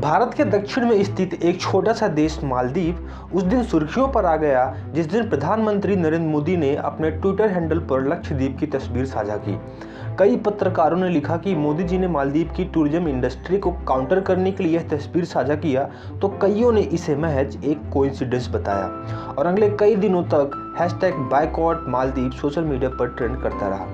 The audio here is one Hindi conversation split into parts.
भारत के दक्षिण में स्थित एक छोटा सा देश मालदीव उस दिन सुर्खियों पर आ गया जिस दिन प्रधानमंत्री नरेंद्र मोदी ने अपने ट्विटर हैंडल पर लक्षद्वीप की तस्वीर साझा की। कई पत्रकारों ने लिखा कि मोदी जी ने मालदीव की टूरिज्म इंडस्ट्री को काउंटर करने के लिए यह तस्वीर साझा किया, तो कईयों ने इसे महज एक कोइंसिडेंस बताया और अगले कई दिनों तक #बायकॉट मालदीव सोशल मीडिया पर ट्रेंड करता रहा।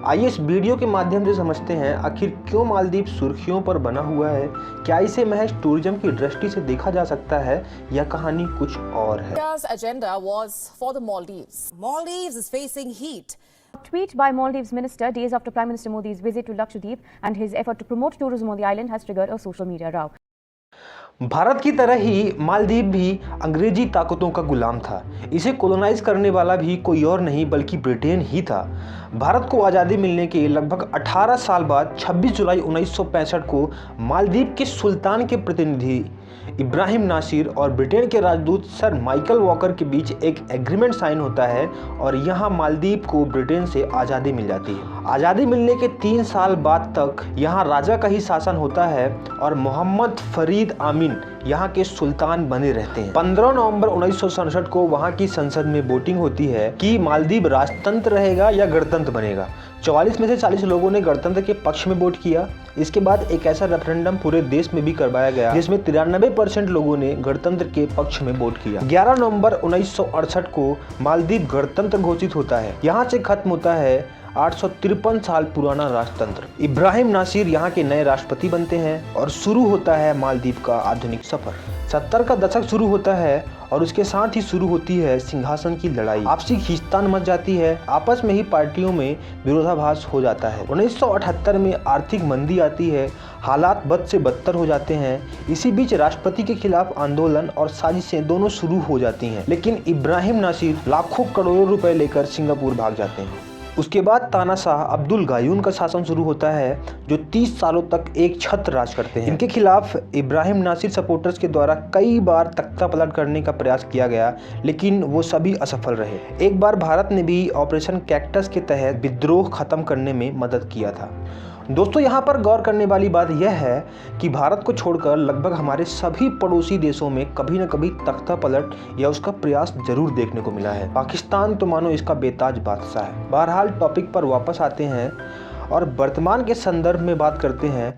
आइए इस वीडियो के माध्यम से समझते हैं आखिर क्यों मालदीव सुर्खियों पर बना हुआ है। क्या इसे महज टूरिज्म की दृष्टि से देखा जा सकता है या कहानी कुछ और है। India's agenda was for the Maldives. Maldives is facing heat. A tweet by Maldives minister days after Prime Minister Modi's visit to Lakshadweep and his effort to promote tourism on the island has triggered a social media row. Bharat की तरह ही मालदीव भी अंग्रेजी ताकतों का गुलाम था। इसे कॉलोनाइज करने वाला भी कोई और नहीं बल्कि ब्रिटेन ही था। भारत को आज़ादी मिलने के लगभग 18 साल बाद 26 जुलाई 1965 को मालदीव के सुल्तान के प्रतिनिधि इब्राहिम नासिर और ब्रिटेन के राजदूत सर माइकल वॉकर के बीच एक एग्रीमेंट साइन होता है और यहाँ मालदीव को ब्रिटेन से आज़ादी मिल जाती है। आज़ादी मिलने के 3 साल बाद तक यहाँ राजा का ही शासन होता है और मोहम्मद फरीद आमीन यहाँ के सुल्तान बने रहते हैं। 15 नवंबर 1967 को वहाँ की संसद में वोटिंग होती है कि मालदीव राजतंत्र रहेगा या गणतंत्र बनेगा। 44 में से 40 लोगों ने गणतंत्र के पक्ष में वोट किया। इसके बाद एक ऐसा रेफरेंडम पूरे देश में भी करवाया गया जिसमें 93% लोगों ने गणतंत्र के पक्ष में वोट किया। 11 नवंबर 1968 को मालदीव गणतंत्र घोषित होता है। यहाँ से खत्म होता है 853 साल पुराना राजतंत्र। इब्राहिम नासिर यहाँ के नए राष्ट्रपति बनते हैं और शुरू होता है मालदीव का आधुनिक सफर। 70 का दशक शुरू होता है और उसके साथ ही शुरू होती है सिंहासन की लड़ाई। आपसी खींचतान मच जाती है, आपस में ही पार्टियों में विरोधाभास हो जाता है। 1978 में आर्थिक मंदी आती है, हालात बद से बदतर हो जाते हैं। इसी बीच राष्ट्रपति के खिलाफ आंदोलन और साजिशें दोनों शुरू हो जाती हैं, लेकिन इब्राहिम नासिर लाखों करोड़ों रुपए लेकर सिंगापुर भाग जाते हैं। उसके बाद तानाशाह अब्दुल गायून का शासन शुरू होता है जो 30 सालों तक एक छत्र राज करते हैं। इनके खिलाफ इब्राहिम नासिर सपोर्टर्स के द्वारा कई बार तख्ता पलट करने का प्रयास किया गया, लेकिन वो सभी असफल रहे। एक बार भारत ने भी ऑपरेशन कैक्टस के तहत विद्रोह खत्म करने में मदद किया था। दोस्तों, यहाँ पर गौर करने वाली बात यह है कि भारत को छोड़कर लगभग हमारे सभी पड़ोसी देशों में कभी न कभी तख्ता पलट या उसका प्रयास जरूर देखने को मिला है। पाकिस्तान तो मानो इसका बेताज बादशाह है। बहरहाल टॉपिक पर वापस आते हैं और वर्तमान के संदर्भ में बात करते हैं।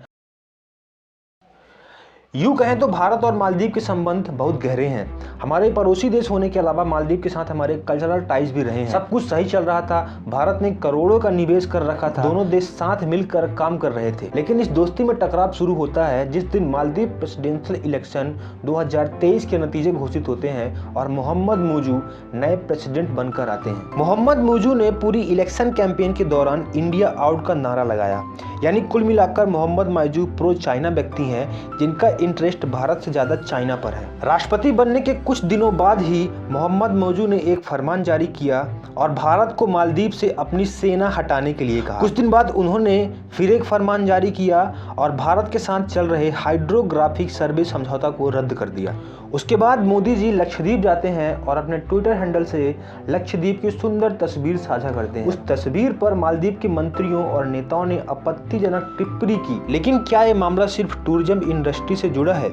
यूँ कहें तो भारत और मालदीव के संबंध बहुत गहरे हैं। हमारे पड़ोसी देश होने के अलावा मालदीव के साथ हमारे कल्चरल टाइज भी रहे हैं। सब कुछ सही चल रहा था, भारत ने करोड़ों का निवेश कर रखा था, दोनों देश साथ मिलकर काम कर रहे थे। लेकिन इस दोस्ती में टकराव शुरू होता है जिस दिन मालदीव प्रेसिडेंशियल इलेक्शन 2023 के नतीजे घोषित होते हैं और मोहम्मद मुजू नए प्रेसिडेंट बनकर आते हैं। मोहम्मद मुजू ने पूरी इलेक्शन कैंपेन के दौरान इंडिया आउट का नारा लगाया, यानी कुल मिलाकर मोहम्मद मुजू प्रो चाइना व्यक्ति हैं जिनका इंटरेस्ट भारत से ज्यादा चाइना पर है। राष्ट्रपति बनने के कुछ दिनों बाद ही मोहम्मद मुजू ने एक फरमान जारी किया और भारत को मालदीव से अपनी सेना हटाने के लिए कहा। कुछ दिन बाद उन्होंने फिर एक फरमान जारी किया और भारत के साथ चल रहे हाइड्रोग्राफिक सर्वे समझौता को रद्द कर दिया। उसके बाद मोदी जी लक्षद्वीप जाते हैं और अपने ट्विटर हैंडल से लक्षद्वीप की सुंदर तस्वीर साझा करते हैं। उस तस्वीर पर मालदीव के मंत्रियों और नेताओं ने आपत्तिजनक टिप्पणी की। लेकिन क्या ये मामला सिर्फ टूरिज्म इंडस्ट्री से जुड़ा है?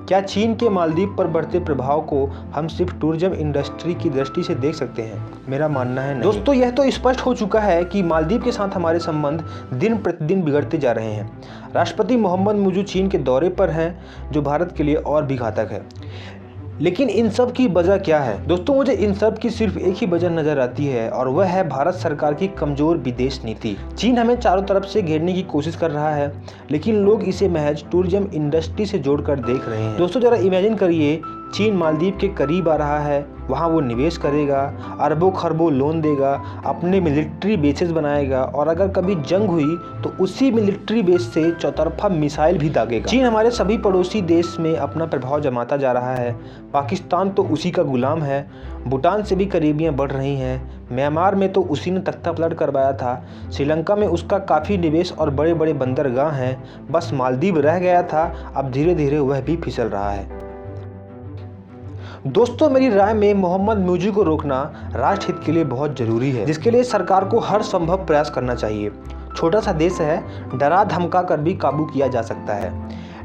क्या चीन के मालदीव पर बढ़ते प्रभाव को हम सिर्फ टूरिज्म इंडस्ट्री की दृष्टि से देख सकते हैं? मेरा मानना है नहीं। दोस्तों, यह तो स्पष्ट हो चुका है कि मालदीव के साथ हमारे संबंध दिन प्रतिदिन बिगड़ते जा रहे हैं। राष्ट्रपति मोहम्मद मुजू चीन के दौरे पर हैं, जो भारत के लिए और भी घातक है। लेकिन इन सब की वजह क्या है? दोस्तों, मुझे इन सब की सिर्फ एक ही वजह नजर आती है और वह है भारत सरकार की कमजोर विदेश नीति। चीन हमें चारों तरफ से घेरने की कोशिश कर रहा है, लेकिन लोग इसे महज टूरिज्म इंडस्ट्री से जोड़कर देख रहे हैं। दोस्तों, जरा इमेजिन करिए, चीन मालदीव के करीब आ रहा है, वहाँ वो निवेश करेगा, अरबों खरबों लोन देगा, अपने मिलिट्री बेसेस बनाएगा और अगर कभी जंग हुई तो उसी मिलिट्री बेस से चौतरफा मिसाइल भी दागेगा। चीन हमारे सभी पड़ोसी देश में अपना प्रभाव जमाता जा रहा है। पाकिस्तान तो उसी का गुलाम है। भूटान से भी करीबियाँ बढ़ रही हैं। म्यांमार में तो उसी ने तख्ता पलट करवाया था। श्रीलंका में उसका काफ़ी निवेश और बड़े बड़े बंदरगाह हैं। बस मालदीव रह गया था, अब धीरे धीरे वह भी फिसल रहा है। दोस्तों, मेरी राय में मोहम्मद मुजू को रोकना राष्ट्रहित के लिए बहुत जरूरी है, जिसके लिए सरकार को हर संभव प्रयास करना चाहिए। छोटा सा देश है, डरा धमका कर भी काबू किया जा सकता है।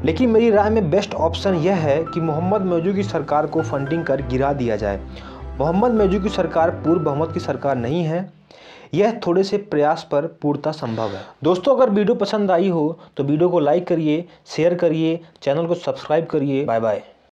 लेकिन मेरी राय में बेस्ट ऑप्शन यह है कि मोहम्मद मौजू की सरकार को फंडिंग कर गिरा दिया जाए। मोहम्मद मौजू की सरकार पूर्ण बहुमत की सरकार नहीं है, यह थोड़े से प्रयास पर पूर्णतः संभव है। दोस्तों, अगर वीडियो पसंद आई हो तो वीडियो को लाइक करिए, शेयर करिए, चैनल को सब्सक्राइब करिए। Bye bye.